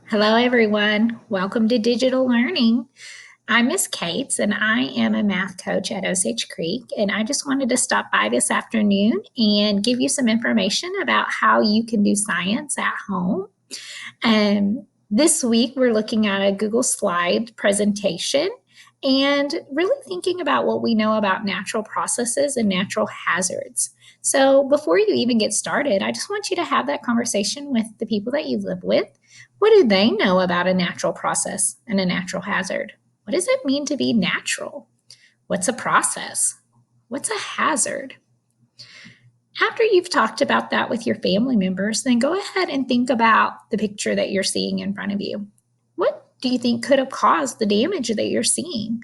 Hello, everyone. Welcome to Digital Learning. I'm Miss Cates, and I am a math coach at Osage Creek. And I just wanted to stop by this afternoon and give you some information about how you can do science at home. This week, we're looking at a Google slide presentation and really thinking about what we know about natural processes and natural hazards. So, before you even get started, I just want you to have that conversation with the people that you live with. What do they know about a natural process and a natural hazard? What does it mean to be natural? What's a process? What's a hazard? After you've talked about that with your family members, then go ahead and think about the picture that you're seeing in front of you. What do you think could have caused the damage that you're seeing?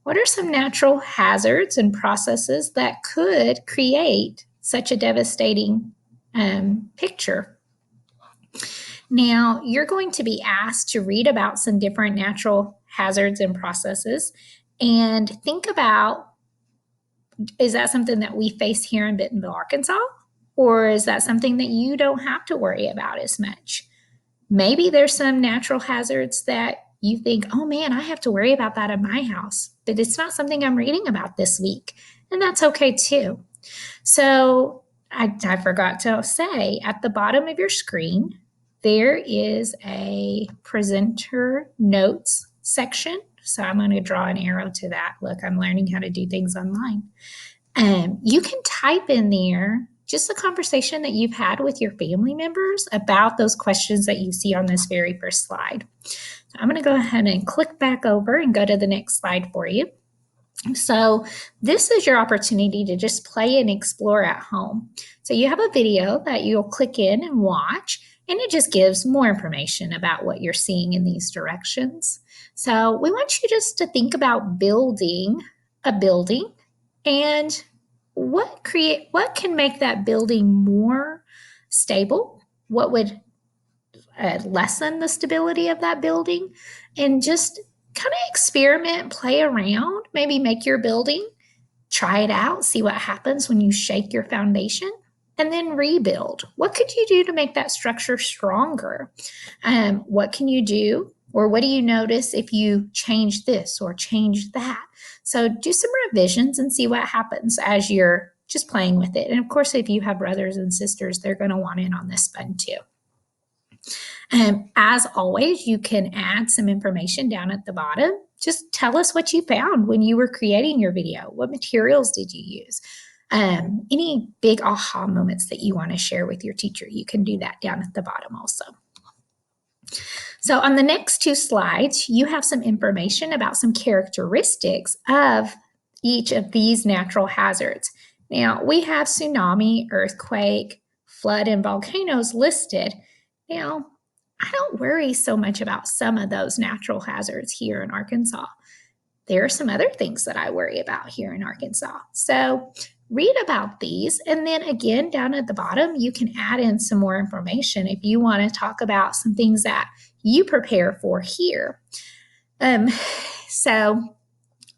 What are some natural hazards and processes that could create such a devastating picture? Now, you're going to be asked to read about some different natural hazards and processes and think about, is that something that we face here in Bentonville, Arkansas? Or is that something that you don't have to worry about as much? Maybe there's some natural hazards that you think, oh man, I have to worry about that in my house, but it's not something I'm reading about this week. And that's okay too. So I forgot to say at the bottom of your screen, there is a presenter notes section. So I'm going to draw an arrow to that. Look, I'm learning how to do things online. You can type in there just the conversation that you've had with your family members about those questions that you see on this very first slide. So I'm going to go ahead and click back over and go to the next slide for you. So this is your opportunity to just play and explore at home. So you have a video that you'll click in and watch, and it just gives more information about what you're seeing in these directions. So we want you just to think about building a building and what can make that building more stable? What would lessen the stability of that building? And just kind of experiment, play around, maybe make your building, try it out, see what happens when you shake your foundation, and then rebuild. What could you do to make that structure stronger? What can you do, or what do you notice if you change this or change that? So do some revisions and see what happens as you're just playing with it. And of course, if you have brothers and sisters, they're going to want in on this fun too. As always, you can add some information down at the bottom. Just tell us what you found when you were creating your video. What materials did you use? Any big aha moments that you want to share with your teacher, you can do that down at the bottom also. So on the next two slides, you have some information about some characteristics of each of these natural hazards. Now, we have tsunami, earthquake, flood, and volcanoes listed. Now, I don't worry so much about some of those natural hazards here in Arkansas. There are some other things that I worry about here in Arkansas. So read about these. And then again, down at the bottom, you can add in some more information if you want to talk about some things that you prepare for here. So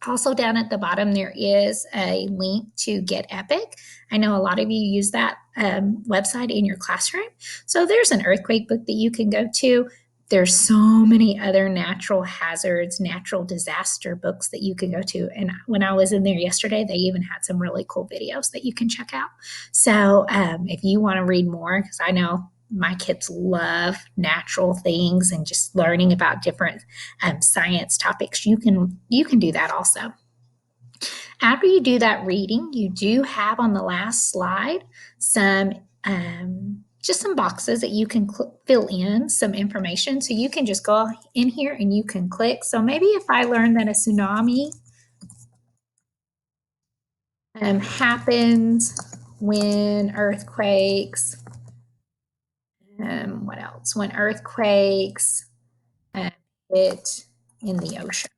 also down at the bottom, there is a link to Get Epic. I know a lot of you use that website in your classroom. So there's an earthquake book that you can go to. There's so many other natural hazards, natural disaster books that you can go to. And when I was in there yesterday, they even had some really cool videos that you can check out. So if you want to read more, because I know my kids love natural things and just learning about different science topics, you can do that also. After you do that reading, you do have on the last slide some just some boxes that you can fill in some information. So you can just go in here and you can click. So maybe if I learned that a tsunami happens when earthquakes, what else? When earthquakes hit in the ocean.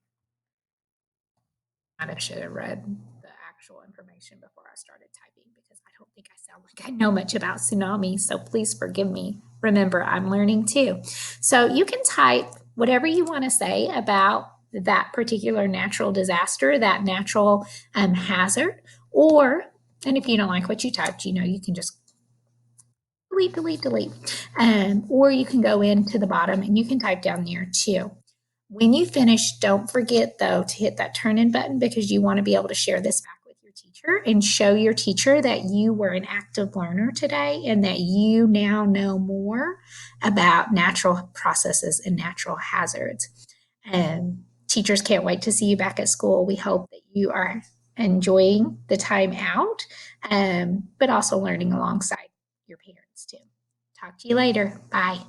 I should have read the actual information before I started typing because I don't think I sound like I know much about tsunamis. So please forgive me. Remember, I'm learning too. So you can type whatever you want to say about that particular natural disaster, that natural hazard, or, and if you don't like what you typed, you can just delete. Or you can go into the bottom and you can type down there too. When you finish, don't forget though to hit that turn in button because you want to be able to share this back with your teacher and show your teacher that you were an active learner today and that you now know more about natural processes and natural hazards. Teachers can't wait to see you back at school. We hope that you are enjoying the time out, but also learning alongside your parents too. Talk to you later. Bye.